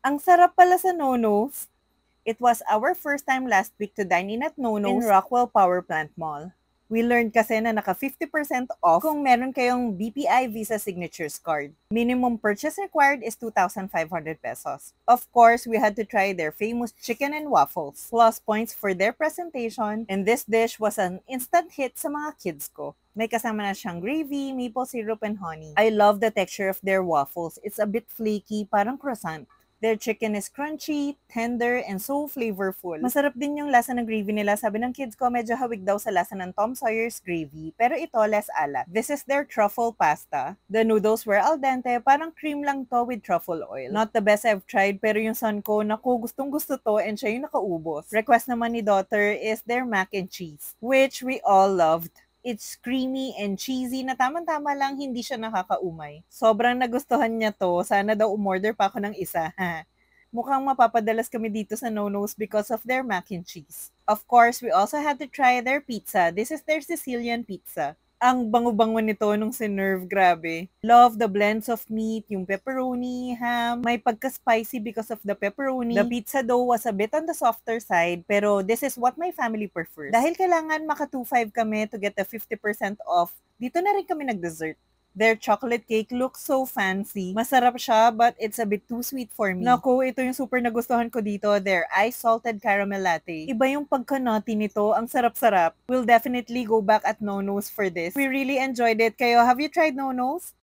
Ang sarap pala sa Nonos. It was our first time last week to dine in at Nonos in Rockwell Power Plant Mall. We learned kasi na naka 50% off kung meron kayong BPI Visa Signatures card. Minimum purchase required is 2,500 pesos. Of course, we had to try their famous chicken and waffles. Plus points for their presentation, and this dish was an instant hit sa mga kids ko. May kasama na siyang gravy, maple syrup, and honey. I love the texture of their waffles. It's a bit flaky, parang croissant. Their chicken is crunchy, tender, and so flavorful. Masarap din yung lasa ng gravy nila. Sabi ng kids ko, medyo hawig daw sa lasa ng Tom Sawyer's gravy. Pero ito, less alat. This is their truffle pasta. The noodles were al dente. Parang cream lang to with truffle oil. Not the best I've tried, pero yung son ko, naku, gustong gusto to and siya yung nakaubos. Request naman ni daughter is their mac and cheese, which we all loved. It's creamy and cheesy na tamang-tama lang, hindi siya nakakaumay. Sobrang nagustuhan niya to. Sana daw umorder pa ako ng isa. Mukhang mapapadalas kami dito sa Nonos because of their mac and cheese. Of course, we also had to try their pizza. This is their Sicilian pizza. Ang bango-bango nito nung sinerve, grabe. Love the blends of meat, yung pepperoni, ham, may pagka-spicy because of the pepperoni. The pizza dough was a bit on the softer side, pero this is what my family prefers. Dahil kailangan maka 2.5 kami to get the 50% off, dito na rin kami nag-dessert. Their chocolate cake looks so fancy. Masarap siya, but it's a bit too sweet for me. Naku, ito yung super nagustuhan ko dito. Their ice salted caramel latte. Iba yung pagka-nutty nito. Ang sarap-sarap. We'll definitely go back at Nonos for this. We really enjoyed it. Kayo, have you tried Nonos?